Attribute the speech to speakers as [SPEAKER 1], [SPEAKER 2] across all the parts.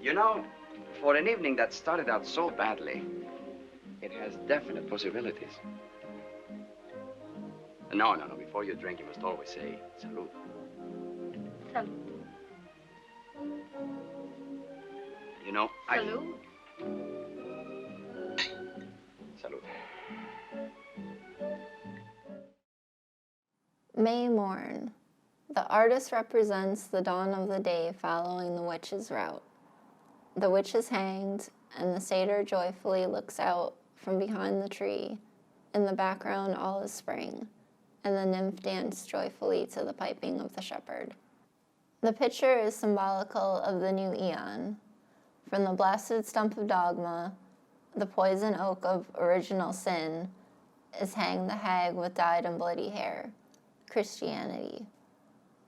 [SPEAKER 1] You know, for an evening that started out so badly, it has definite possibilities. No. Before you drink, you must always say salud.
[SPEAKER 2] Salud.
[SPEAKER 1] You know,
[SPEAKER 2] Salud.
[SPEAKER 1] Salud.
[SPEAKER 3] May morn. The artist represents the dawn of the day following the witch's route. The witch is hanged, and the satyr joyfully looks out from behind the tree. In the background, all is spring, and the nymph danced joyfully to the piping of the shepherd. The picture is symbolical of the new eon. From the blasted stump of dogma, the poison oak of original sin, is hanged the hag with dyed and bloody hair, Christianity.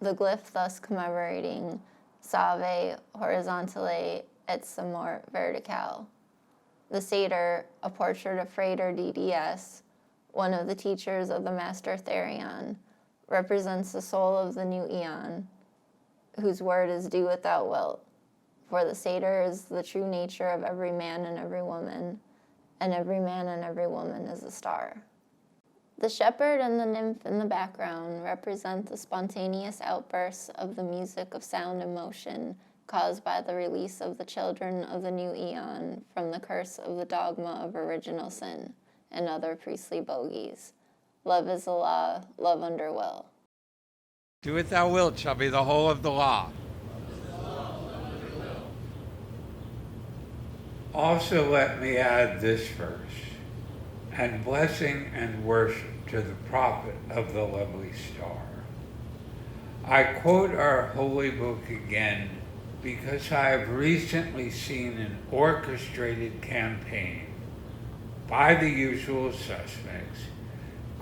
[SPEAKER 3] The glyph thus commemorating Salve horizontale et semor verticale. The satyr, a portrait of Frater DDS, one of the teachers of the Master Therion, represents the soul of the new eon, whose word is do what thou wilt. For the satyr is the true nature of every man and every woman, and every man and every woman is a star. The shepherd and the nymph in the background represent the spontaneous outbursts of the music of sound and motion caused by the release of the children of the new eon from the curse of the dogma of original sin and other priestly bogies. Love is the law, love under will.
[SPEAKER 4] Do what thou wilt shall be the whole of the law. Also let me add this verse, and blessing and worship to the prophet of the lovely star. I quote our holy book again because I have recently seen an orchestrated campaign by the usual suspects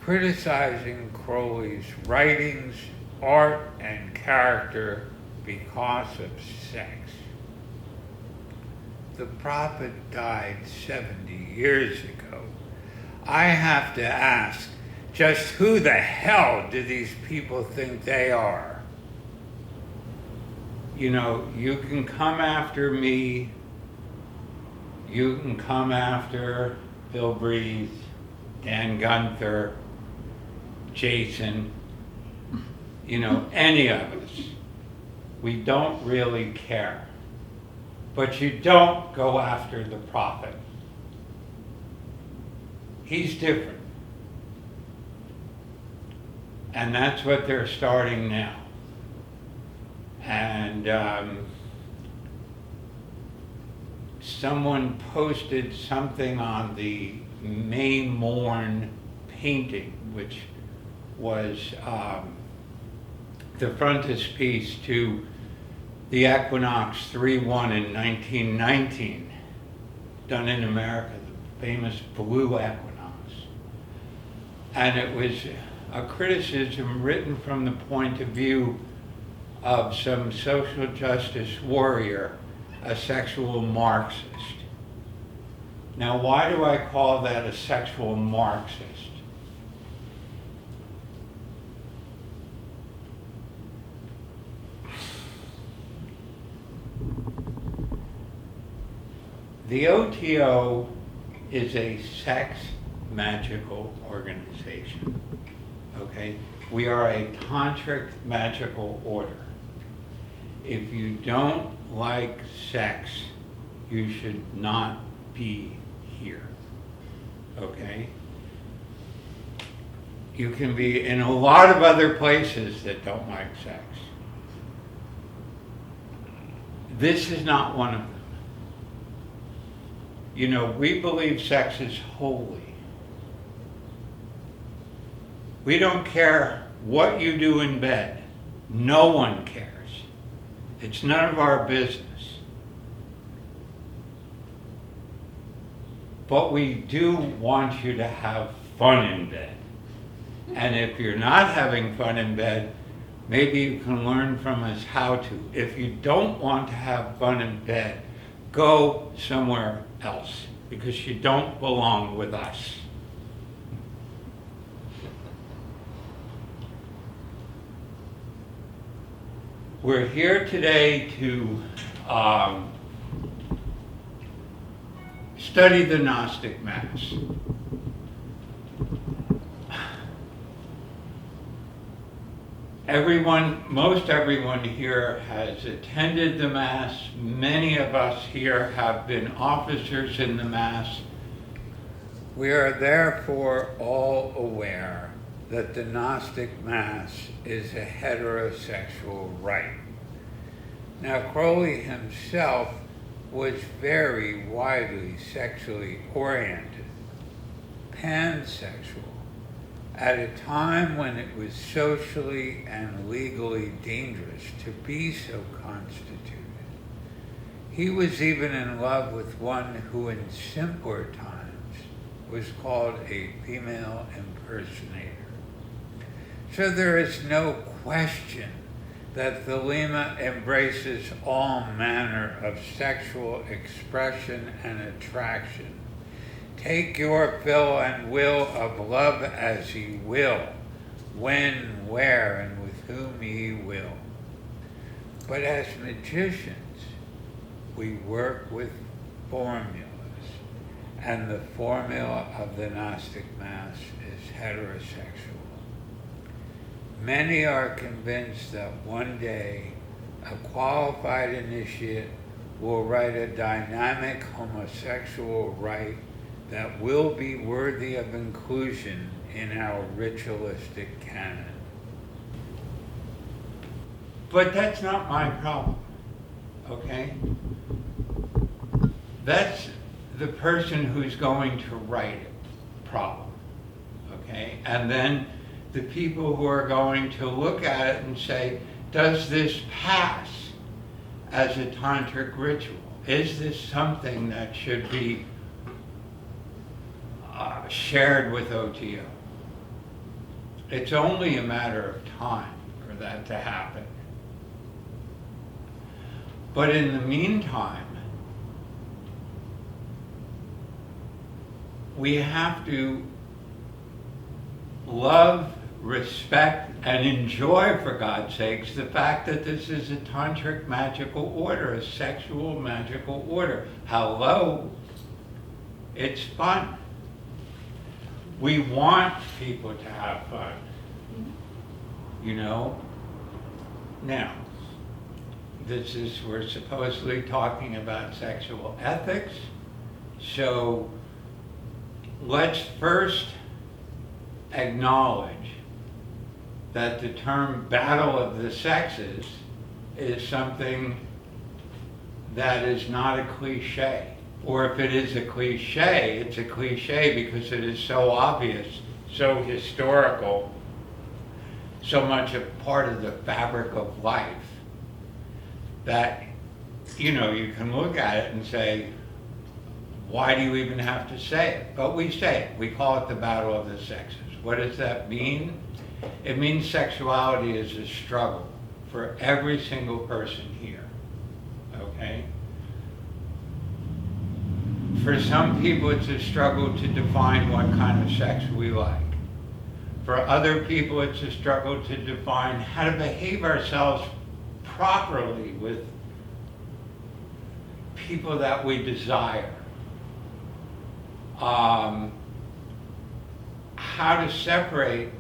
[SPEAKER 4] criticizing Crowley's writings, art, and character because of sex. The prophet died 70 years ago. I have to ask, just who the hell do these people think they are? You know, you can come after me, you can come after Bill Breeze, Dan Gunther, Jason, you know, any of us. We don't really care. But you don't go after the prophet. He's different. And that's what they're starting now. And someone posted something on the May Morn painting, which was the frontispiece to the Equinox 3-1 in 1919, done in America, the famous blue equinox. And it was a criticism written from the point of view of some social justice warrior, a sexual Marxist. Now, why do I call that a sexual Marxist? The OTO is a sex magical organization, okay? We are a tantric magical order. If you don't like sex, you should not be here, okay? You can be in a lot of other places that don't like sex. This is not one of them. You know, we believe sex is holy. We don't care what you do in bed. No one cares. It's none of our business. But we do want you to have fun in bed. And if you're not having fun in bed, maybe you can learn from us how to. If you don't want to have fun in bed, go somewhere else, because you don't belong with us. We're here today to study the Gnostic Mass. Most everyone here has attended the Mass. Many of us here have been officers in the Mass. We are therefore all aware that the Gnostic Mass is a heterosexual rite. Now, Crowley himself was very widely sexually oriented, pansexual, at a time when it was socially and legally dangerous to be so constituted. He was even in love with one who in simpler times was called a female impersonator. So there is no question that Thelema embraces all manner of sexual expression and attraction. Take your fill and will of love as ye will, when, where, and with whom ye will. But as magicians, we work with formulas, and the formula of the Gnostic Mass is heterosexual. Many are convinced that one day a qualified initiate will write a dynamic homosexual rite that will be worthy of inclusion in our ritualistic canon. But that's not my problem, okay? That's the person who's going to write it problem, okay? And then the people who are going to look at it and say, does this pass as a tantric ritual? Is this something that should be shared with OTO? It's only a matter of time for that to happen. But in the meantime, we have to love, respect, and enjoy, for God's sakes, the fact that this is a tantric magical order, a sexual magical order. Hello, it's fun. We want people to have fun, you know? Now, we're supposedly talking about sexual ethics, so let's first acknowledge that the term battle of the sexes is something that is not a cliche. Or if it is a cliche, it's a cliche because it is so obvious, so historical, so much a part of the fabric of life that, you know, you can look at it and say, why do you even have to say it? But we say it. We call it the battle of the sexes. What does that mean? It means sexuality is a struggle for every single person here, okay? For some people, it's a struggle to define what kind of sex we like. For other people, it's a struggle to define how to behave ourselves properly with people that we desire. How to separate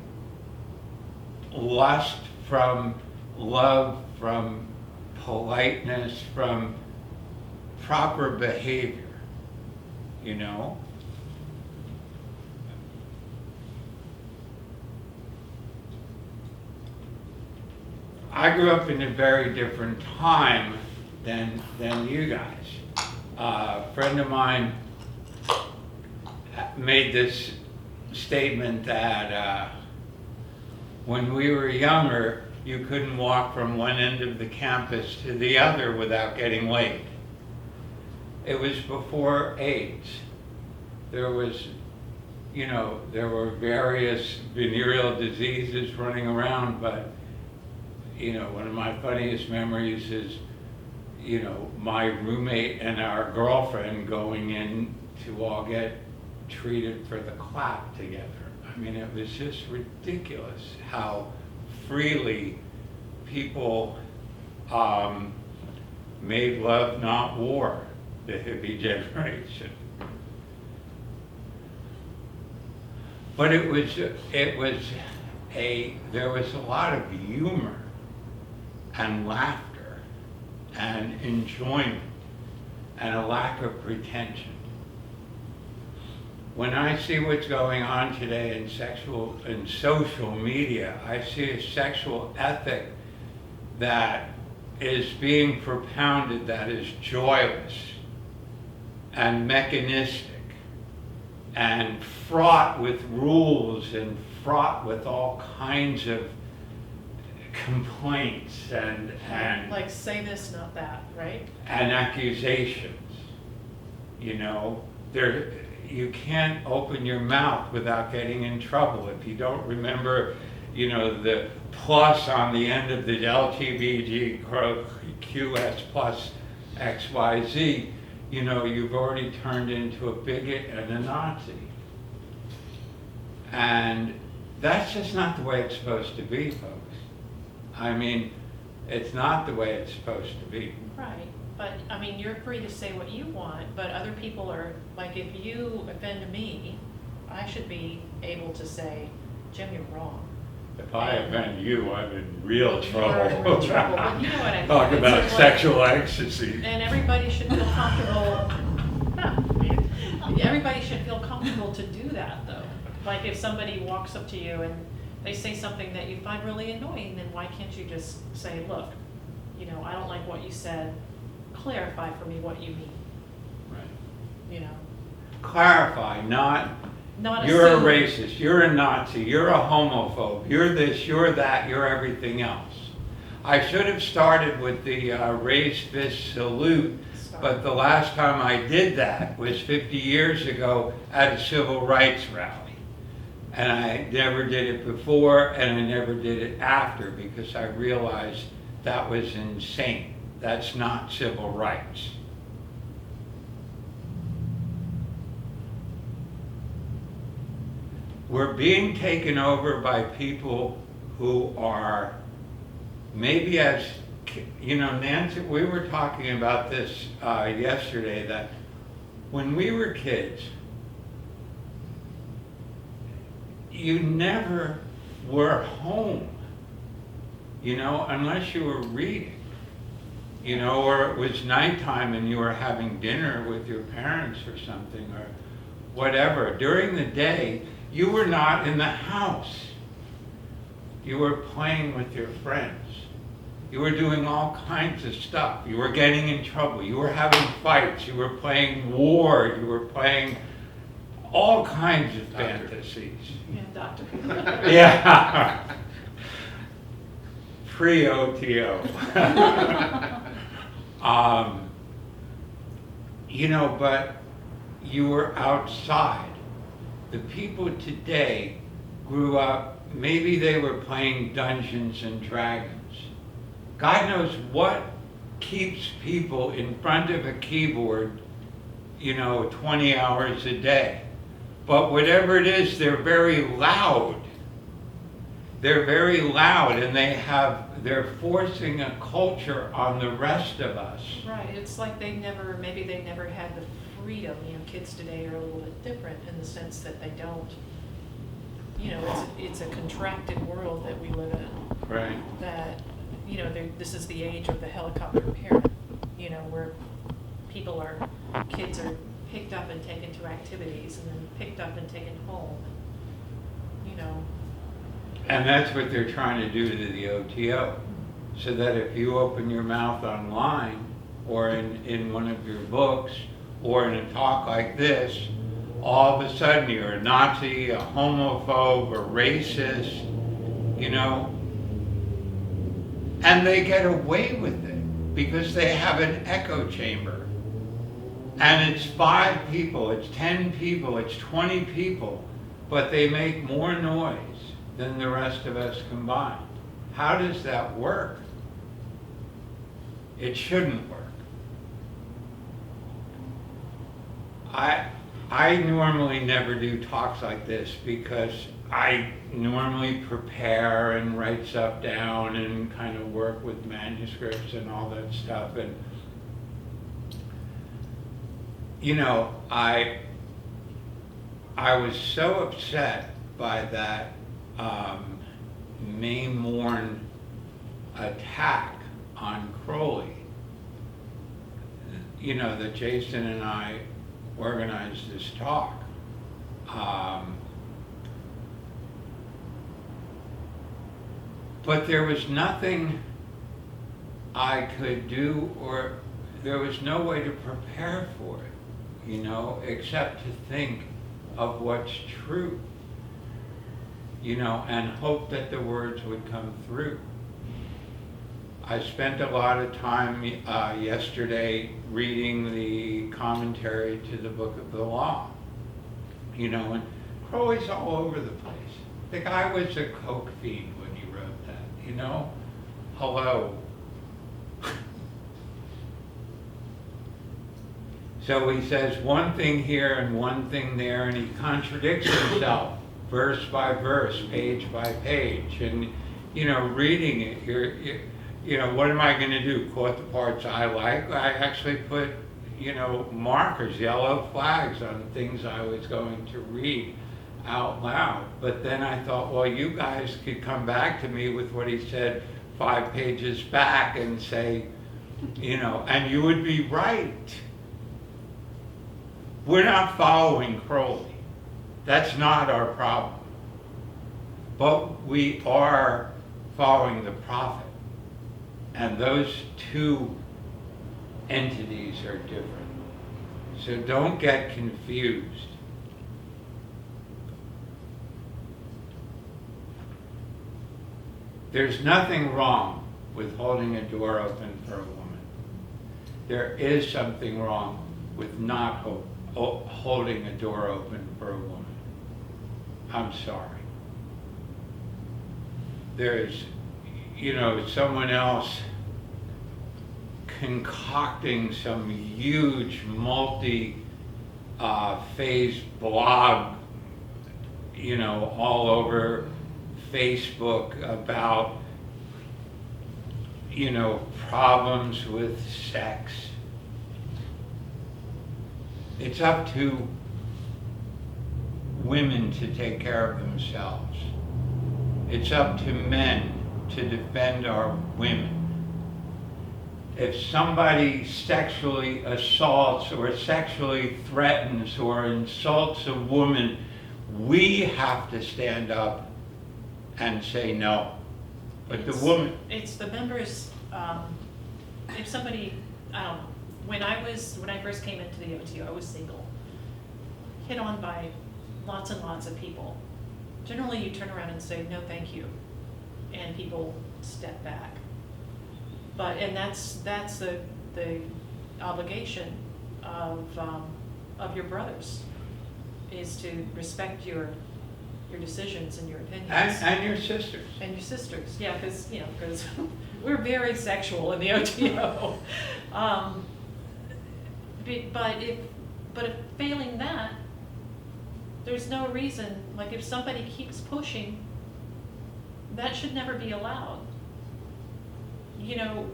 [SPEAKER 4] lust from love, from politeness, from proper behavior, you know? I grew up in a very different time than you guys. A friend of mine made this statement that when we were younger, you couldn't walk from one end of the campus to the other without getting laid. It was before AIDS. There was, you know, there were various venereal diseases running around, but, you know, one of my funniest memories is, you know, my roommate and our girlfriend going in to all get treated for the clap together. I mean, it was just ridiculous how freely people made love, not war, the hippie generation. But there was a lot of humor and laughter and enjoyment and a lack of pretension. When I see what's going on today in social media, I see a sexual ethic that is being propounded that is joyless and mechanistic and fraught with rules and fraught with all kinds of complaints and
[SPEAKER 5] like say this, not that, right?
[SPEAKER 4] and accusations. You know, you can't open your mouth without getting in trouble. If you don't remember, you know, the plus on the end of the LGBTQS plus XYZ, you know, you've already turned into a bigot and a Nazi. And that's just not the way it's supposed to be, folks. I mean, it's not the way it's supposed to be.
[SPEAKER 5] Right, but I mean, you're free to say what you want, but other people are, like, if you offend me, I should be able to say, Jim, you're wrong.
[SPEAKER 4] If I offend you, I'm in real trouble.
[SPEAKER 5] You're in real trouble, but you know what I mean.
[SPEAKER 4] Talk
[SPEAKER 5] It's
[SPEAKER 4] about
[SPEAKER 5] like-
[SPEAKER 4] sexual ecstasy.
[SPEAKER 5] And everybody should feel comfortable. Everybody should feel comfortable to do that, though. Like if somebody walks up to you and they say something that you find really annoying, then why can't you just say, look, you know, I don't like what you said. Clarify for me what you mean,
[SPEAKER 4] Right.
[SPEAKER 5] you know?
[SPEAKER 4] Clarify, not
[SPEAKER 5] Not
[SPEAKER 4] you're a
[SPEAKER 5] assume.
[SPEAKER 4] racist, you're a Nazi, you're a homophobe, you're this, you're that, you're everything else. I should have started with the raised fist salute, but the last time I did that was 50 years ago at a civil rights rally. And I never did it before, and I never did it after, because I realized that was insane. That's not civil rights. We're being taken over by people who are maybe as, you know, Nancy, we were talking about this yesterday, that when we were kids, you never were home, you know, unless you were reading, you know, or it was nighttime and you were having dinner with your parents or something, or whatever. During the day, you were not in the house. You were playing with your friends. You were doing all kinds of stuff. You were getting in trouble. You were having fights. You were playing war. You were playing all kinds of fantasies.
[SPEAKER 5] Yeah, doctor.
[SPEAKER 4] Yeah. Pre-OTO. You know, but you were outside. The people today grew up, maybe they were playing Dungeons and Dragons. God knows what keeps people in front of a keyboard, you know, 20 hours a day. But whatever it is, they're very loud. They're very loud, and they're forcing a culture on the rest of us.
[SPEAKER 5] Right, it's like maybe they never had the freedom. You know, kids today are a little bit different in the sense that they don't, you know, it's a contracted world that we live in.
[SPEAKER 4] Right.
[SPEAKER 5] That, you know, this is the age of the helicopter parent, you know, where kids are picked up and taken to activities and then picked up and taken home, you know.
[SPEAKER 4] And that's what they're trying to do to the OTO. So that if you open your mouth online, or in one of your books, or in a talk like this, all of a sudden you're a Nazi, a homophobe, a racist, you know. And they get away with it because they have an echo chamber. And it's 5 people, it's 10 people, it's 20 people, but they make more noise than the rest of us combined. How does that work? It shouldn't work. I normally never do talks like this because I normally prepare and write stuff down and kind of work with manuscripts and all that stuff. And you know, I was so upset by that May morn attack on Crowley, you know, that Jason and I organized this talk. But there was nothing I could do, or there was no way to prepare for it, you know, except to think of what's true, you know, and hope that the words would come through. I spent a lot of time yesterday reading the commentary to the Book of the Law, you know, and Crowley's all over the place. The guy was a coke fiend when he wrote that, you know? Hello. So he says one thing here and one thing there, and he contradicts himself verse by verse, page by page. And, you know, reading it, you know, what am I going to do? Quote the parts I like? I actually put, you know, markers, yellow flags on things I was going to read out loud. But then I thought, well, you guys could come back to me with what he said 5 pages back and say, you know, and you would be right. We're not following Crowley. That's not our problem. But we are following the prophet. And those two entities are different. So don't get confused. There's nothing wrong with holding a door open for a woman. There is something wrong with not holding a door open for a woman. I'm sorry. There's, you know, someone else concocting some huge multi-phase blog, you know, all over Facebook about, you know, problems with sex. It's up to women to take care of themselves. It's up to men to defend our women. If somebody sexually assaults or sexually threatens or insults a woman, we have to stand up and say no. But the woman...
[SPEAKER 5] It's the members, if somebody, I don't know, when I first came into the OTO, I was single, hit on by lots and lots of people. Generally, you turn around and say, no, thank you, and people step back. And that's the obligation of your brothers, is to respect your decisions and your opinions.
[SPEAKER 4] And your sisters.
[SPEAKER 5] And your sisters, yeah, because, you know, because we're very sexual in the OTO. But if failing that, there's no reason, like if somebody keeps pushing, that should never be allowed. You know,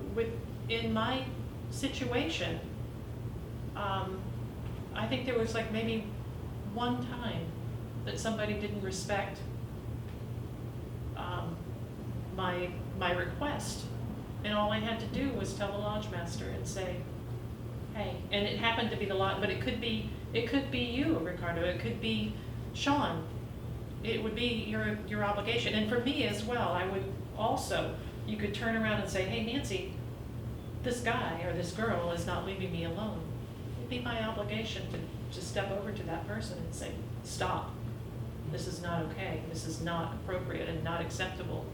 [SPEAKER 5] in my situation, I think there was like maybe one time that somebody didn't respect my request, and all I had to do was tell the lodge master and say, hey, and it happened to be the lodge, but it could be you, Ricardo, it could be Sean, it would be your obligation, and for me as well, I would also, you could turn around and say, hey, Nancy, this guy or this girl is not leaving me alone. It'd be my obligation to step over to that person and say, stop. This is not okay. This is not appropriate and not acceptable.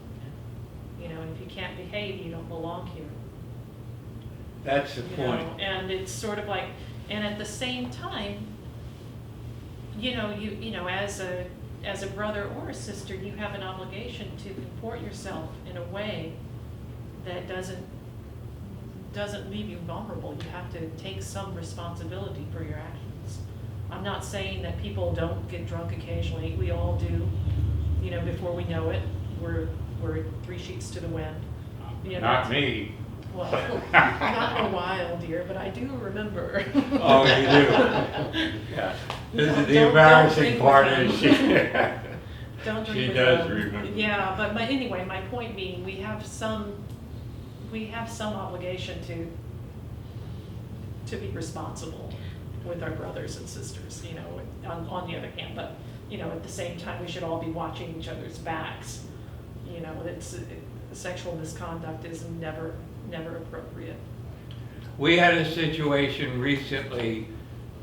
[SPEAKER 5] You know, if you can't behave, you don't belong here.
[SPEAKER 4] That's the point.
[SPEAKER 5] Know? And it's sort of like, and at the same time, you know, as a brother or a sister, you have an obligation to comport yourself in a way that doesn't leave you vulnerable. You have to take some responsibility for your actions. I'm not saying that people don't get drunk occasionally. We all do. You know, before we know it, we're 3 sheets to the wind. You know,
[SPEAKER 4] Not me.
[SPEAKER 5] Well, not in a while, dear, but I do remember.
[SPEAKER 4] Oh, you do? Yeah. The embarrassing part is
[SPEAKER 5] Don't drink
[SPEAKER 4] She
[SPEAKER 5] with
[SPEAKER 4] does
[SPEAKER 5] them.
[SPEAKER 4] remember.
[SPEAKER 5] Yeah, but anyway, my point being, we have some obligation to be responsible with our brothers and sisters, you know, on the other hand, but, you know, at the same time, we should all be watching each other's backs. You know, sexual misconduct is never appropriate.
[SPEAKER 4] We had a situation recently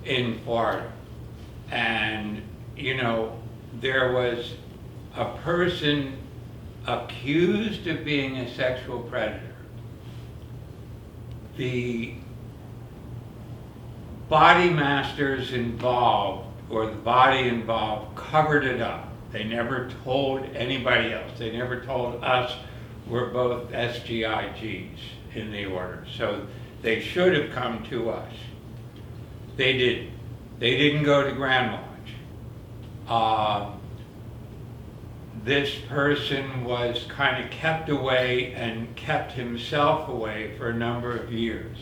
[SPEAKER 4] in Florida, and, you know, there was a person accused of being a sexual predator. The body masters involved, or the body involved, covered it up. They never told anybody else. They never told us. We're both SGIGs in the order, so they should have come to us. They didn't. They didn't go to Grand Lodge. This person was kind of kept away and kept himself away for a number of years.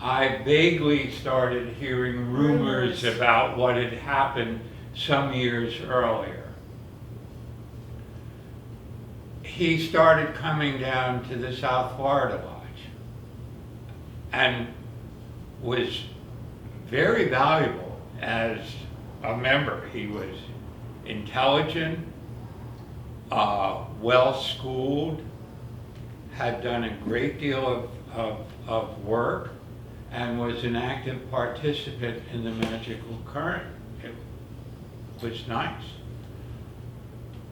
[SPEAKER 4] I vaguely started hearing rumors about what had happened some years earlier. He started coming down to the South Florida Lodge and was very valuable as a member. He was intelligent, well-schooled, had done a great deal of work, and was an active participant in the magical current. It was nice.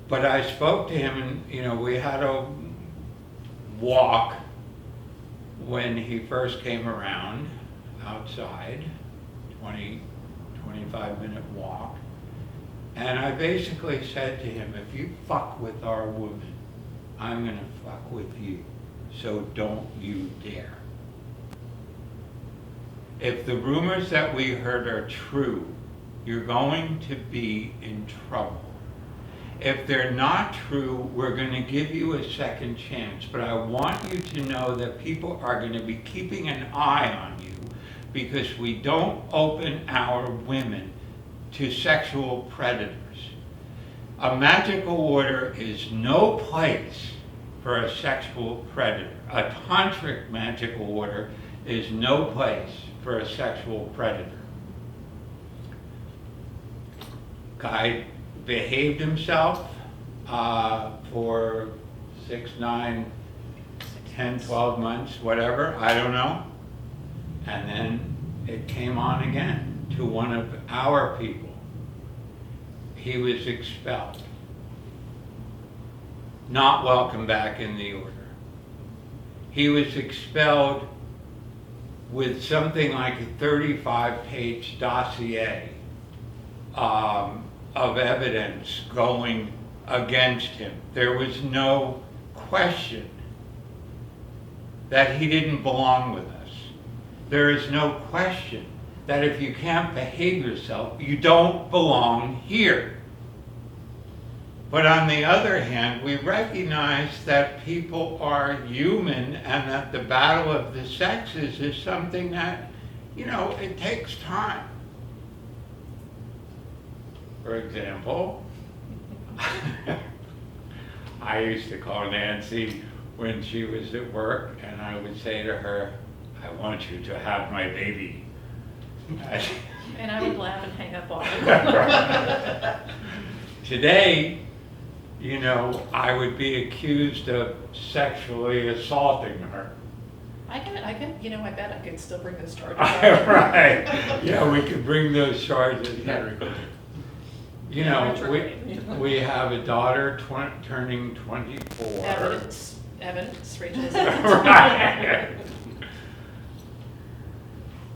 [SPEAKER 4] But I spoke to him, and, you know, we had a walk when he first came around outside, 25-minute walk. And I basically said to him, if you fuck with our woman, I'm gonna fuck with you. So don't you dare. If the rumors that we heard are true, you're going to be in trouble. If they're not true, we're going to give you a second chance. But I want you to know that people are going to be keeping an eye on you, because we don't open our women to sexual predators. A magical order is no place for a sexual predator. A tantric magical order is no place for a sexual predator. Guy behaved himself for 6, 9, 10, 12 months, whatever, I don't know. And then it came on again to one of our people. He was expelled. Not welcome back in the order. He was expelled with something like a 35-page dossier of evidence going against him. There was no question that he didn't belong with us. There is no question that if you can't behave yourself, you don't belong here. But on the other hand, we recognize that people are human, and that the battle of the sexes is something that, you know, it takes time. For example, I used to call Nancy when she was at work, and I would say to her, I want you to have my baby.
[SPEAKER 5] And I would laugh and hang up on her.
[SPEAKER 4] Today, you know, I would be accused of sexually assaulting her.
[SPEAKER 5] I can, you know, I bet I could still bring those charges.
[SPEAKER 4] Right. Yeah, we could bring those charges. You know, we have a daughter turning 24.
[SPEAKER 5] Evidence, Rachel.
[SPEAKER 4] Right.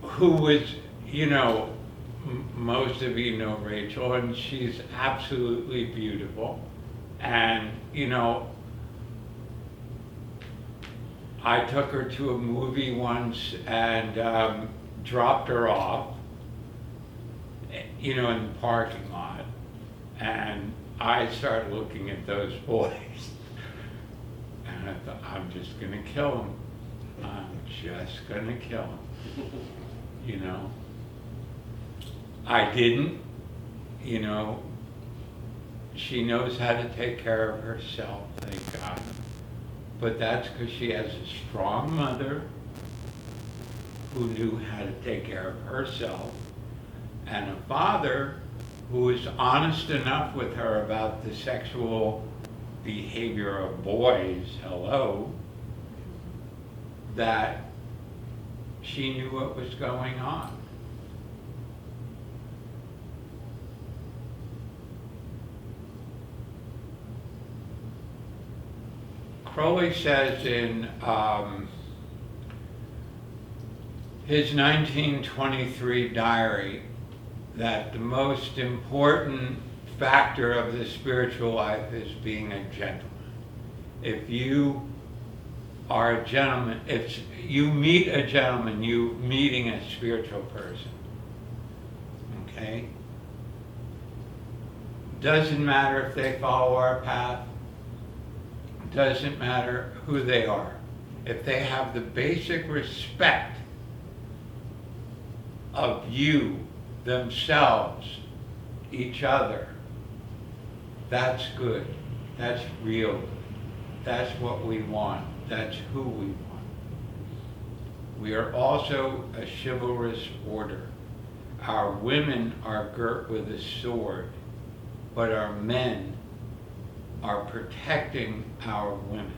[SPEAKER 4] Who was, you know, most of you know Rachel, and she's absolutely beautiful. And, you know, I took her to a movie once and dropped her off, you know, in the parking lot. And I started looking at those boys. And I thought, I'm just going to kill them. I'm just going to kill them. You know? I didn't, you know. she knows how to take care of herself, thank God. But that's because she has a strong mother who knew how to take care of herself, and a father who was honest enough with her about the sexual behavior of boys, hello, that she knew what was going on. Crowley says in his 1923 diary that the most important factor of the spiritual life is being a gentleman. If you are a gentleman, if you meet a gentleman, you meeting a spiritual person. Okay? Doesn't matter if they follow our path. Doesn't matter who they are. If they have the basic respect of you, themselves, each other, that's good. That's real good. That's what we want. That's who we want. We are also a chivalrous order. Our women are girt with a sword, but our men are protecting our women.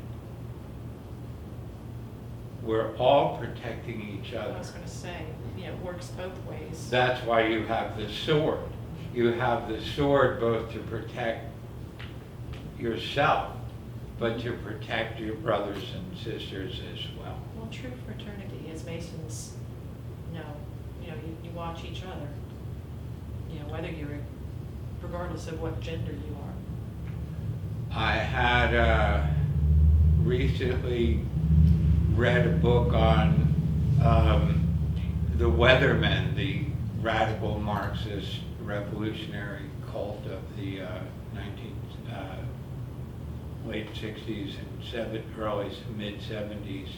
[SPEAKER 4] We're all protecting each other.
[SPEAKER 5] I was going to say, it works both ways.
[SPEAKER 4] That's why you have the sword. You have the sword both to protect yourself, but to protect your brothers and sisters as well.
[SPEAKER 5] Well, true fraternity, as Masons know, you watch each other. Whether you're, regardless of what gender you are.
[SPEAKER 4] I had recently read a book on the Weathermen, the radical Marxist revolutionary cult of the late 60s and early mid-70s.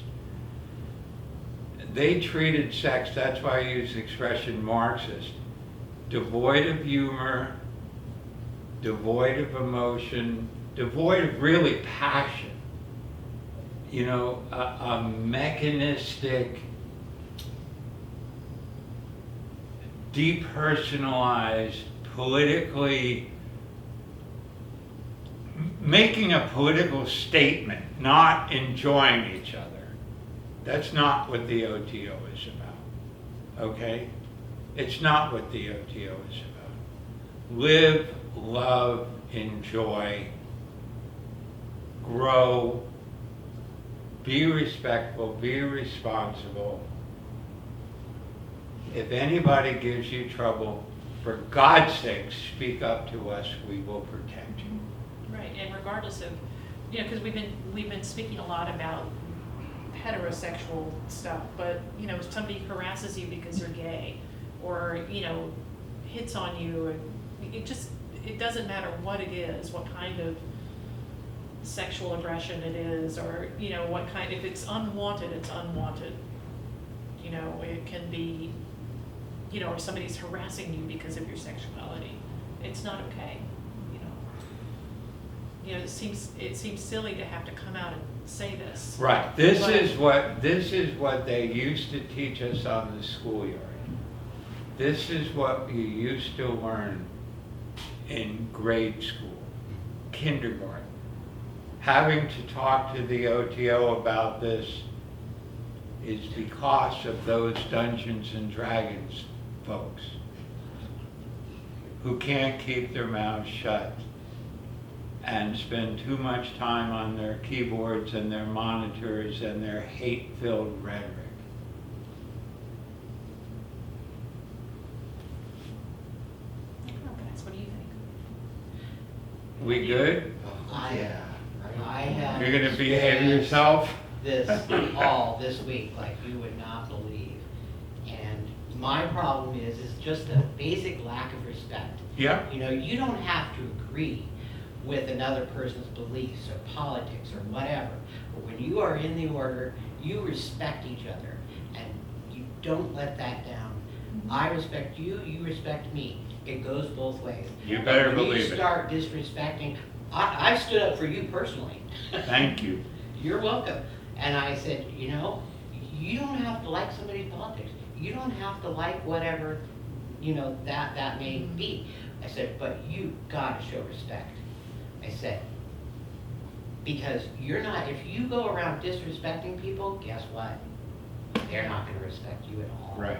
[SPEAKER 4] They treated sex, that's why I use the expression Marxist, devoid of humor, devoid of emotion, devoid of really passion. A mechanistic, depersonalized, politically, making a political statement, not enjoying each other. That's not what the OTO is about, okay? It's not what the OTO is about. Live, love, enjoy, grow, be respectful, be responsible. If anybody gives you trouble, for God's sake, speak up to us, we will protect you.
[SPEAKER 5] Right, and regardless of, because we've been speaking a lot about heterosexual stuff, but, if somebody harasses you because you're gay, or, hits on you, and it doesn't matter what it is, what kind of sexual aggression it is, or, what kind, if it's unwanted, it's unwanted. It can be, or somebody's harassing you because of your sexuality. It's not okay, it seems silly to have to come out and say this.
[SPEAKER 4] Right. This is what they used to teach us on the schoolyard. This is what you used to learn in grade school, kindergarten. Having to talk to the OTO about this is because of those Dungeons and Dragons folks who can't keep their mouths shut and spend too much time on their keyboards and their monitors and their hate-filled rhetoric.
[SPEAKER 5] What do you think?
[SPEAKER 4] We good?
[SPEAKER 6] I have.
[SPEAKER 4] You're gonna behave yourself?
[SPEAKER 6] This all this week like you would not believe. And my problem is just a basic lack of respect.
[SPEAKER 4] Yeah.
[SPEAKER 6] You don't have to agree with another person's beliefs or politics or whatever. But when you are in the order, you respect each other and you don't let that down I respect you, you respect me. It goes both ways.
[SPEAKER 4] You better
[SPEAKER 6] When
[SPEAKER 4] believe
[SPEAKER 6] you
[SPEAKER 4] it.
[SPEAKER 6] start disrespecting, I stood up for you personally.
[SPEAKER 4] Thank you.
[SPEAKER 6] You're welcome. And I said, you know, you don't have to like somebody's politics. You don't have to like whatever, you know, that may be. I said, but you gotta show respect. I said, because you're not, if you go around disrespecting people, guess what? They're not gonna respect you at all.
[SPEAKER 4] Right.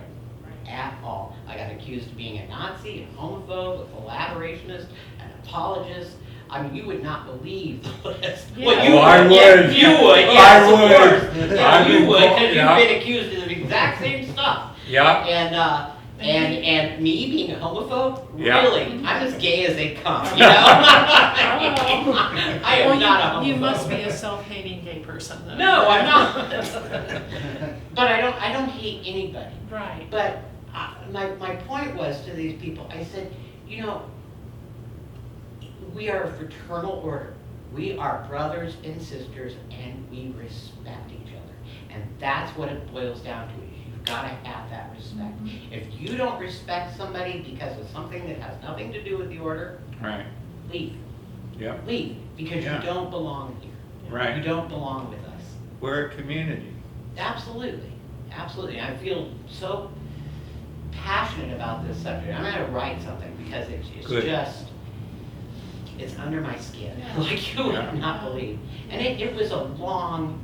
[SPEAKER 6] At all. I got accused of being a Nazi, a homophobe, a collaborationist, an apologist. I mean, you would not believe the list.
[SPEAKER 5] Yeah.
[SPEAKER 6] Well, you
[SPEAKER 4] Oh, I would.
[SPEAKER 6] Yes, you would. Yes,
[SPEAKER 4] I
[SPEAKER 6] of
[SPEAKER 4] would.
[SPEAKER 6] course. Yeah,
[SPEAKER 4] I've
[SPEAKER 6] you
[SPEAKER 4] been
[SPEAKER 6] would,
[SPEAKER 4] called-
[SPEAKER 6] because
[SPEAKER 4] yeah.
[SPEAKER 6] you've been accused of the exact same stuff.
[SPEAKER 4] Yeah.
[SPEAKER 6] And me being a homophobe,
[SPEAKER 4] Yeah.
[SPEAKER 6] really, I'm as gay as they come, you know? I am
[SPEAKER 5] Well,
[SPEAKER 6] not a homophobe.
[SPEAKER 5] you must be a self-hating gay person, though.
[SPEAKER 6] No, I'm not. But I don't hate anybody.
[SPEAKER 5] Right.
[SPEAKER 6] But my point was to these people, I said, you know, we are a fraternal order. We are brothers and sisters, and we respect each other. And that's what it boils down to, is you've got to have that respect. If you don't respect somebody because of something that has nothing to do with the order,
[SPEAKER 4] Right.
[SPEAKER 6] leave.
[SPEAKER 4] Yep.
[SPEAKER 6] Leave, because
[SPEAKER 4] Yeah.
[SPEAKER 6] you don't belong here. You
[SPEAKER 4] Right.
[SPEAKER 6] don't belong with us.
[SPEAKER 4] We're a community.
[SPEAKER 6] Absolutely, absolutely. I feel so passionate about this subject. I'm gonna write something because it's
[SPEAKER 4] Good.
[SPEAKER 6] just, it's under my skin, like you
[SPEAKER 4] Yeah.
[SPEAKER 6] would not believe. And it was a long,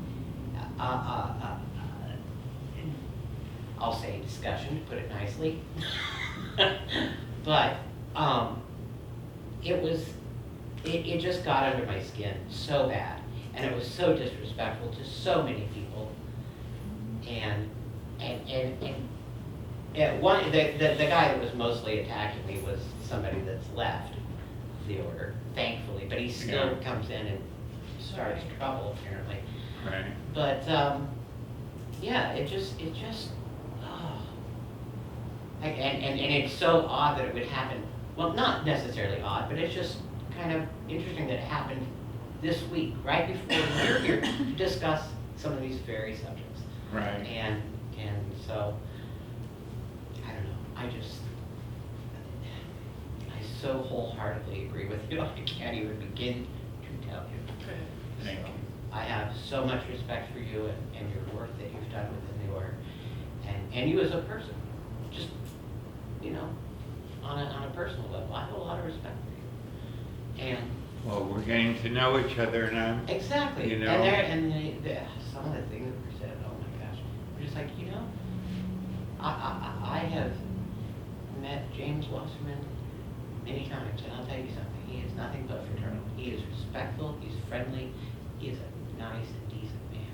[SPEAKER 6] I'll say discussion, to put it nicely. But it just got under my skin so bad. And it was so disrespectful to so many people. And the guy that was mostly attacking me was somebody that's left the order, thankfully, but he still
[SPEAKER 4] Yeah.
[SPEAKER 6] comes in and starts trouble apparently.
[SPEAKER 4] Right.
[SPEAKER 6] But yeah, it just oh. And it's so odd that it would happen. Well, not necessarily odd, but it's just kind of interesting that it happened this week, right before we're here to discuss some of these very subjects.
[SPEAKER 4] Right.
[SPEAKER 6] And so, I don't know, I so wholeheartedly agree with you, I can't even begin to tell you.
[SPEAKER 4] Thank
[SPEAKER 6] So,
[SPEAKER 4] you.
[SPEAKER 6] I have so much respect for you and your work that you've done within the order, and you as a person, just, you know, on a personal level, I have a lot of respect for you. And
[SPEAKER 4] Well, we're getting to know each other now.
[SPEAKER 6] exactly,
[SPEAKER 4] You know.
[SPEAKER 6] and some of the things that were said, oh my gosh, we're just like, you know, I have met James Wasserman many times, and I'll tell you something, he is nothing but fraternal. He is respectful, he's friendly, he is a nice and decent man.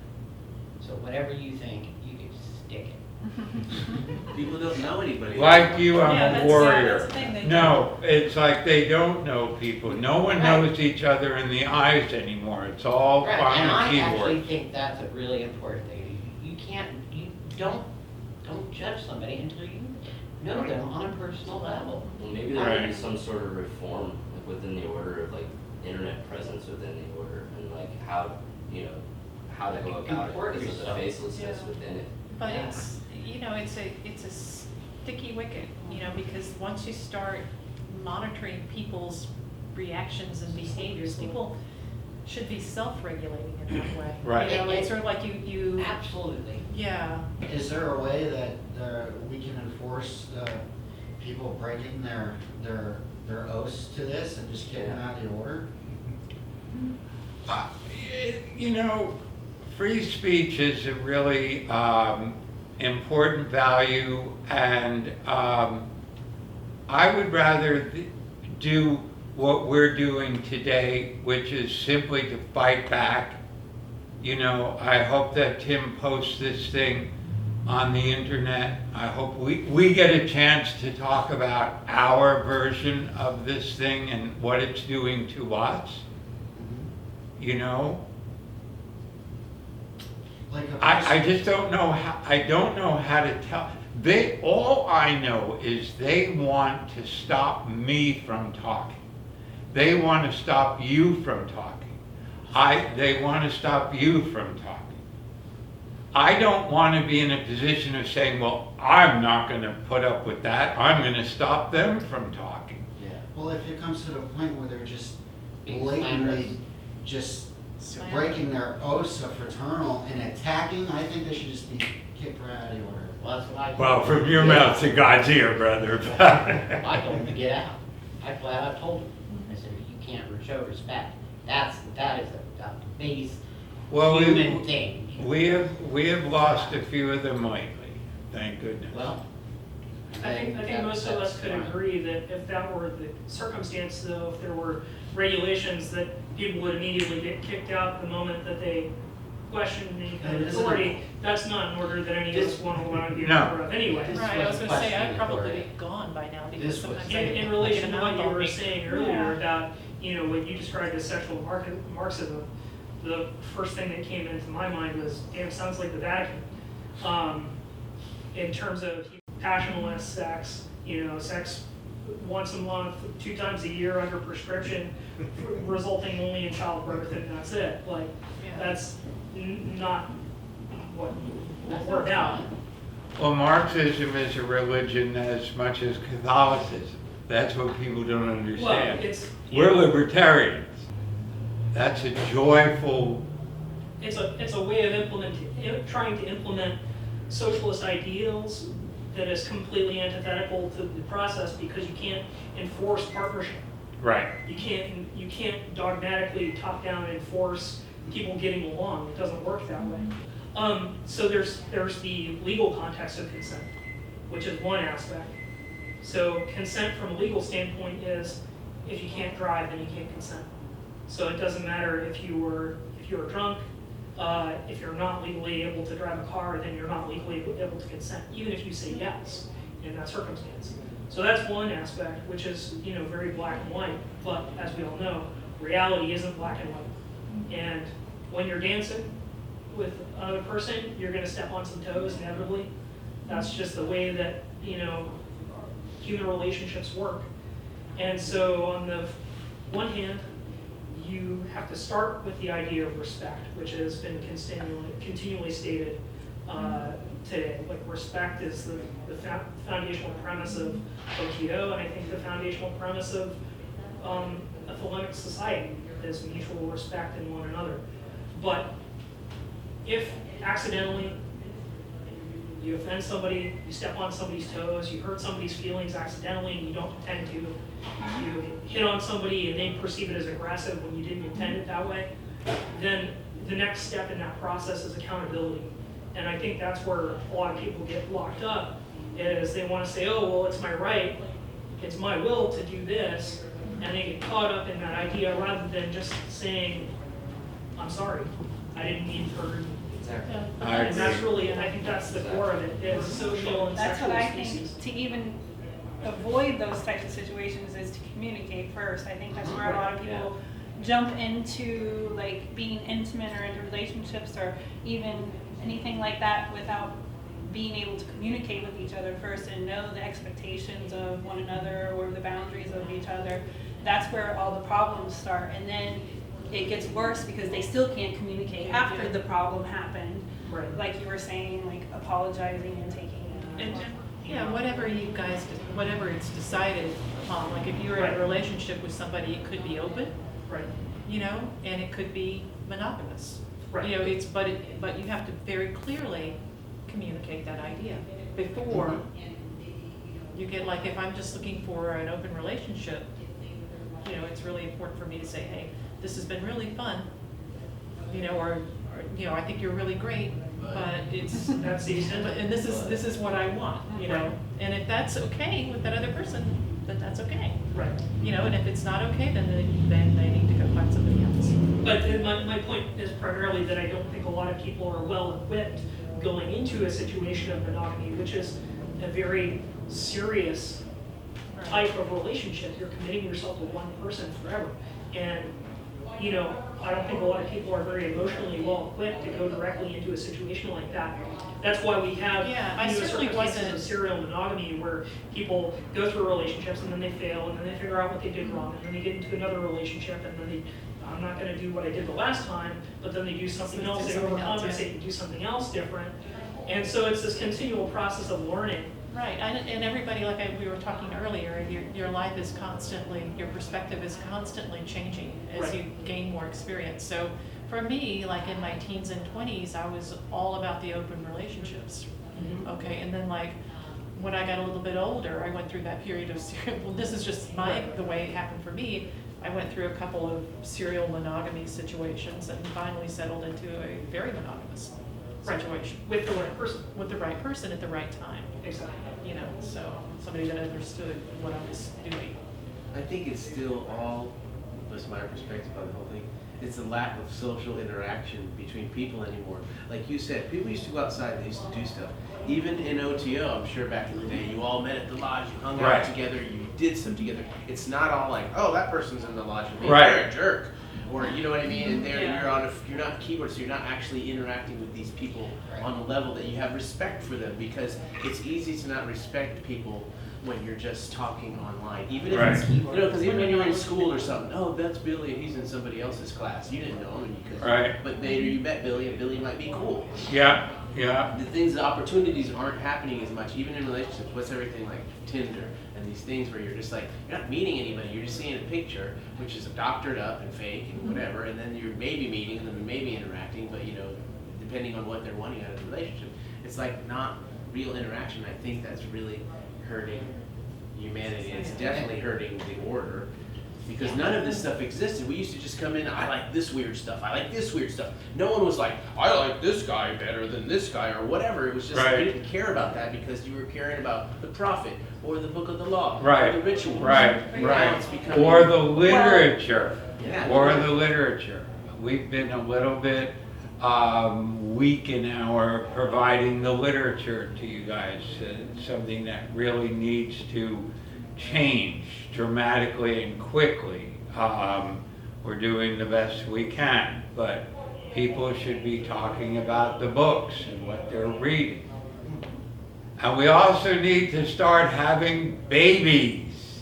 [SPEAKER 6] So whatever you think, you can stick it.
[SPEAKER 7] People don't know anybody.
[SPEAKER 4] Like you,
[SPEAKER 5] Yeah,
[SPEAKER 4] I'm a
[SPEAKER 5] that's
[SPEAKER 4] warrior.
[SPEAKER 5] the thing, they
[SPEAKER 4] No, it's like they don't know people. No one
[SPEAKER 6] Right.
[SPEAKER 4] knows each other in the eyes anymore. It's all
[SPEAKER 6] Right,
[SPEAKER 4] on
[SPEAKER 6] and
[SPEAKER 4] the
[SPEAKER 6] I actually
[SPEAKER 4] keyboard.
[SPEAKER 6] think that's a really important thing. You don't judge somebody until you know them on a personal level.
[SPEAKER 7] Well, maybe there
[SPEAKER 4] Right.
[SPEAKER 7] might be some sort of reform like, within the order of like internet presence within the order and like how, you know, how to go about it
[SPEAKER 6] Comport
[SPEAKER 7] because of the
[SPEAKER 6] yourself.
[SPEAKER 7] facelessness
[SPEAKER 5] Yeah.
[SPEAKER 7] within it.
[SPEAKER 5] But
[SPEAKER 6] Yeah.
[SPEAKER 5] it's, you know, it's a sticky wicket, you know, because once you start monitoring people's reactions and behaviors, people should be self-regulating in that way.
[SPEAKER 4] Right.
[SPEAKER 5] You know, it's sort of like you,
[SPEAKER 6] Absolutely.
[SPEAKER 5] yeah.
[SPEAKER 8] Is there a way that we can enforce people breaking their oaths to this and just getting them out of the order?
[SPEAKER 4] You know, free speech is a really important value, and I would rather do what we're doing today, which is simply to fight back. You know, I hope that Tim posts this thing on the internet. I hope we get a chance to talk about our version of this thing and what it's doing to us. You know,
[SPEAKER 8] Like a
[SPEAKER 4] I just don't know how to tell. All I know is they want to stop me from talking. They want to stop you from talking. They want to stop you from talking. I don't want to be in a position of saying, well, I'm not going to put up with that. I'm going to stop them from talking.
[SPEAKER 6] Yeah.
[SPEAKER 8] Well, if it comes to the point where they're just
[SPEAKER 6] Being
[SPEAKER 8] blatantly
[SPEAKER 6] slanderous.
[SPEAKER 8] just
[SPEAKER 5] Slanderous.
[SPEAKER 8] breaking their oaths of fraternal and attacking, I think they should just be kicked right out of the order.
[SPEAKER 6] Well, that's what I.
[SPEAKER 4] Well, from your mouth to God's ear, brother.
[SPEAKER 6] I told him to get out. I flat out told him. I said, you can't show respect. That is a base
[SPEAKER 4] Well,
[SPEAKER 6] human thing.
[SPEAKER 4] we have lost a few of them lately, thank goodness.
[SPEAKER 6] Well.
[SPEAKER 9] I think most of us could
[SPEAKER 6] fine.
[SPEAKER 9] agree that if that were the circumstance, though, if there were regulations that people would immediately get kicked out the moment that they question any kind of authority, that's not an order that any of us want to allow to be a
[SPEAKER 4] No.
[SPEAKER 9] member of anyway.
[SPEAKER 6] This
[SPEAKER 5] Right, I was
[SPEAKER 6] was
[SPEAKER 5] gonna say, I'd
[SPEAKER 6] questioning
[SPEAKER 5] probably
[SPEAKER 6] authority.
[SPEAKER 5] be gone by now,
[SPEAKER 6] This
[SPEAKER 5] because
[SPEAKER 6] was-
[SPEAKER 5] sometimes I
[SPEAKER 9] In
[SPEAKER 5] get
[SPEAKER 9] relation to
[SPEAKER 5] a
[SPEAKER 9] what
[SPEAKER 5] mouth
[SPEAKER 9] you
[SPEAKER 5] on
[SPEAKER 9] were
[SPEAKER 5] me.
[SPEAKER 9] saying earlier about, what you described as sexual Marxism, the first thing that came into my mind was, damn, sounds like the Vatican. In terms of passionless sex, sex once a month, 2 times a year under prescription, resulting only in childbirth, and that's it. Like,
[SPEAKER 5] Yeah.
[SPEAKER 9] that's not what
[SPEAKER 6] That's
[SPEAKER 9] we're
[SPEAKER 6] not
[SPEAKER 9] about.
[SPEAKER 6] fine.
[SPEAKER 4] Well, Marxism is a religion as much as Catholicism. That's what people don't
[SPEAKER 9] Well,
[SPEAKER 4] understand.
[SPEAKER 9] it's,
[SPEAKER 4] We're libertarians. That's a joyful,
[SPEAKER 9] it's a way of trying to implement socialist ideals that is completely antithetical to the process, because you can't enforce partnership.
[SPEAKER 4] right.
[SPEAKER 9] You can't dogmatically top down enforce people getting along. It doesn't work that way. So there's the legal context of consent, which is one aspect. So consent from a legal standpoint is, if you can't drive, then you can't consent. So it doesn't matter if you're drunk, if you're not legally able to drive a car, then you're not legally able to consent, even if you say yes in that circumstance. So that's one aspect, which is, very black and white. But as we all know, reality isn't black and white. And when you're dancing with another person, you're going to step on some toes inevitably. That's just the way that, human relationships work. And so on the one hand, you have to start with the idea of respect, which has been continually stated today. Like, respect is the foundational premise of Aikido, and I think the foundational premise of a Thelemic society is mutual respect in one another. But if accidentally you offend somebody, you step on somebody's toes, you hurt somebody's feelings accidentally and you don't intend to, you hit on somebody and they perceive it as aggressive when you didn't intend it that way, then the next step in that process is accountability. And I think that's where a lot of people get locked up, is they want to say, oh, well, it's my right, it's my will to do this, and they get caught up in that idea rather than just saying, I'm sorry, I didn't mean to hurt you.
[SPEAKER 6] Exactly.
[SPEAKER 4] I
[SPEAKER 9] And that's
[SPEAKER 4] agree.
[SPEAKER 9] really, and I think that's the core of it, is social and
[SPEAKER 2] That's what
[SPEAKER 9] sexual
[SPEAKER 2] I
[SPEAKER 9] species.
[SPEAKER 2] think, to even avoid those types of situations is to communicate first. I think that's where a lot of people jump into, like, being intimate or into relationships or even anything like that without being able to communicate with each other first and know the expectations of one another or the boundaries of each other. That's where all the problems start. And then it gets worse because they still can't communicate after the problem happened.
[SPEAKER 9] Right.
[SPEAKER 2] Like you were saying, like apologizing and taking it.
[SPEAKER 9] And,
[SPEAKER 5] Yeah, whatever you guys, whatever it's decided upon, like if you're in
[SPEAKER 9] Right.
[SPEAKER 5] a relationship with somebody, it could be open,
[SPEAKER 9] right,
[SPEAKER 5] and it could be monogamous.
[SPEAKER 9] Right.
[SPEAKER 5] But you have to very clearly communicate that idea before you get, like, if I'm just looking for an open relationship, it's really important for me to say, hey, this has been really fun, or I think you're really great, but it's,
[SPEAKER 9] that's the extent of it.
[SPEAKER 5] and this is what I want,
[SPEAKER 9] Right.
[SPEAKER 5] And if that's okay with that other person, then that's okay.
[SPEAKER 9] Right.
[SPEAKER 5] And if it's not okay, then they need to go find somebody else.
[SPEAKER 9] But my point is primarily that I don't think a lot of people are well equipped going into a situation of monogamy, which is a very serious type of relationship. You're committing yourself to one person forever. And, I don't think a lot of people are very emotionally well equipped to go directly into a situation like that. That's why we have
[SPEAKER 5] Yeah, I certainly
[SPEAKER 9] circumstances
[SPEAKER 5] wasn't-
[SPEAKER 9] of serial monogamy where people go through relationships and then they fail and then they figure out what they did wrong and then they get into another relationship and then they I'm not gonna do what I did the last time, but then they do something
[SPEAKER 5] So
[SPEAKER 9] else,
[SPEAKER 5] do
[SPEAKER 9] they
[SPEAKER 5] something else,
[SPEAKER 9] overcompensate and do something else different. And so it's this continual process of learning.
[SPEAKER 5] Right, and everybody, like we were talking earlier, your life is constantly, your perspective is constantly changing as
[SPEAKER 9] Right.
[SPEAKER 5] you gain more experience. So for me, like in my teens and 20s, I was all about the open relationships. Okay, and then like when I got a little bit older, I went through that period of well, this is just the way it happened for me. I went through a couple of serial monogamy situations and finally settled into a very monogamous situation.
[SPEAKER 9] With the right person.
[SPEAKER 5] With the right person at the right time.
[SPEAKER 9] Exactly.
[SPEAKER 5] You know, so somebody that understood what I was doing.
[SPEAKER 10] I think it's still all, that's my perspective on the whole thing, it's a lack of social interaction between people anymore. Like you said, people used to go outside, they used to do stuff. Even in OTO, I'm sure back in the day, you all met at the lodge, you hung
[SPEAKER 4] Right.
[SPEAKER 10] out together, you did some together. It's not all like, oh, that person's in the lodge with me,
[SPEAKER 4] Right.
[SPEAKER 10] they're a jerk. Or, you know what I mean, and there
[SPEAKER 5] Yeah.
[SPEAKER 10] you're not keyboard, so you're not actually interacting with these people on a level that you have respect for them, because it's easy to not respect people when you're just talking online. Even if
[SPEAKER 4] Right.
[SPEAKER 10] it's, you know, because even when you're in school or something, oh, that's Billy, he's in somebody else's class. You didn't know him because,
[SPEAKER 4] Right.
[SPEAKER 10] but later you met Billy, and Billy might be cool.
[SPEAKER 4] Yeah, yeah.
[SPEAKER 10] The things, the opportunities aren't happening as much, even in relationships. What's everything like Tinder and these things where you're just like, you're not meeting anybody, you're just seeing a picture, which is doctored up and fake and whatever, and then you're maybe meeting and then maybe interacting, but you know, depending on what they're wanting out of the relationship, it's like not real interaction. I think that's really hurting humanity. It's definitely hurting the order. Because none of this stuff existed. We used to just come in, I like this weird stuff, I like this weird stuff. No one was like, I like this guy better than this guy, or whatever. It was just,
[SPEAKER 4] Right.
[SPEAKER 10] you didn't care about that because you were caring about the prophet, or the book of the law,
[SPEAKER 4] Right.
[SPEAKER 10] or the rituals.
[SPEAKER 4] Right,
[SPEAKER 10] Now
[SPEAKER 4] right.
[SPEAKER 10] it's becoming-
[SPEAKER 4] Or the literature.
[SPEAKER 10] Yeah.
[SPEAKER 4] Or the literature. We've been a little bit weak in our providing the literature to you guys. Something that really needs to change dramatically and quickly. We're doing the best we can, but people should be talking about the books and what they're reading. And we also need to start having babies.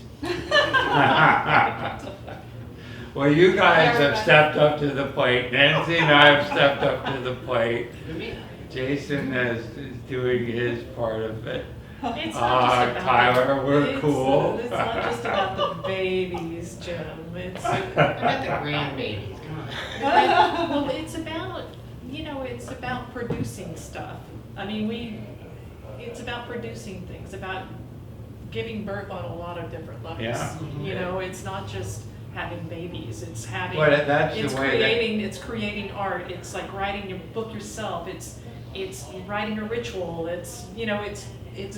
[SPEAKER 4] Well, you guys have stepped up to the plate. Nancy and I have stepped up to the plate. Jason is doing his part of it.
[SPEAKER 5] It's not just about
[SPEAKER 4] Tyler, we're
[SPEAKER 5] it's,
[SPEAKER 4] cool.
[SPEAKER 5] It's not just about the babies, Jim. It's
[SPEAKER 6] I got the grandbabies, come on.
[SPEAKER 5] well, it's about, you know, it's about producing stuff. I mean, it's about producing things, about giving birth on a lot of different levels.
[SPEAKER 4] Yeah.
[SPEAKER 5] You know, it's not just having babies. It's having.
[SPEAKER 4] But that's the
[SPEAKER 5] it's
[SPEAKER 4] way that-
[SPEAKER 5] creating. It's creating art. It's like writing your book yourself. It's writing a ritual. It's, you know, it's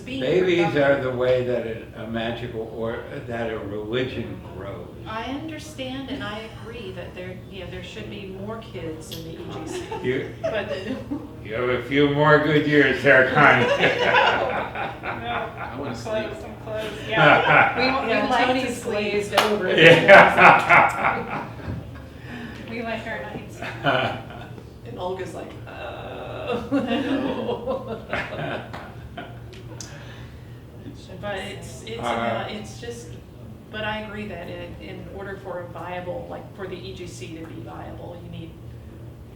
[SPEAKER 5] being.
[SPEAKER 4] Babies
[SPEAKER 5] productive.
[SPEAKER 4] are the way that a magical or that a religion grows.
[SPEAKER 5] I understand and I agree that there should be more kids in the EGC. But
[SPEAKER 4] You have a few more good years there, Connie.
[SPEAKER 10] I want to sleep.
[SPEAKER 2] I'm close. Yeah. We like to
[SPEAKER 5] Tony's
[SPEAKER 2] sleep.
[SPEAKER 5] glazed over.
[SPEAKER 4] Yeah.
[SPEAKER 2] We like our nights.
[SPEAKER 5] And Olga's like, But but I agree that in order for a viable, like for the EGC to be viable,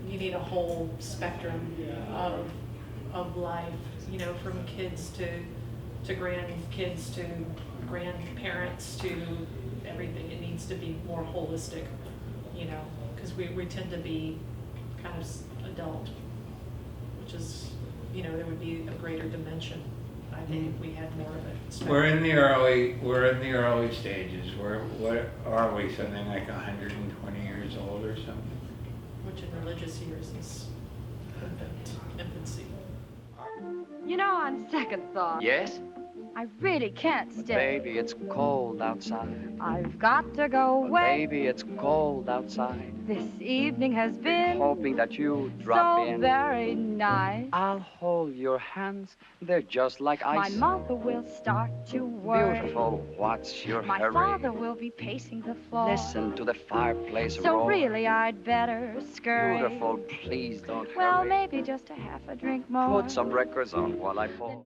[SPEAKER 5] you need a whole spectrum of life, you know, from kids to grandkids to grandparents to everything. It needs to be more holistic, you know, because we tend to be kind of adult, which is, you know, there would be a greater dimension, I think, if we had more of it.
[SPEAKER 4] We're in the early stages. What are we? Something like 120 years old or something?
[SPEAKER 5] Which in religious years is infancy.
[SPEAKER 11] You know, on second thought,
[SPEAKER 1] Yes?
[SPEAKER 11] I really can't
[SPEAKER 1] But
[SPEAKER 11] stay.
[SPEAKER 1] baby, it's cold outside.
[SPEAKER 11] I've got to go
[SPEAKER 1] But
[SPEAKER 11] away.
[SPEAKER 1] baby, it's cold outside.
[SPEAKER 11] This evening has been
[SPEAKER 1] Hoping that you drop
[SPEAKER 11] so
[SPEAKER 1] in.
[SPEAKER 11] very nice.
[SPEAKER 1] I'll hold your hands. They're just like
[SPEAKER 11] My
[SPEAKER 1] ice.
[SPEAKER 11] mother will start to worry.
[SPEAKER 1] Beautiful. What's your
[SPEAKER 11] My
[SPEAKER 1] hurry?
[SPEAKER 11] father will be pacing the floor.
[SPEAKER 1] Listen to the fireplace
[SPEAKER 11] So
[SPEAKER 1] roar.
[SPEAKER 11] really, I'd better scurry.
[SPEAKER 1] Beautiful. Please don't
[SPEAKER 11] Well,
[SPEAKER 1] hurry.
[SPEAKER 11] maybe just a half a drink more.
[SPEAKER 1] Put some records on while I pour.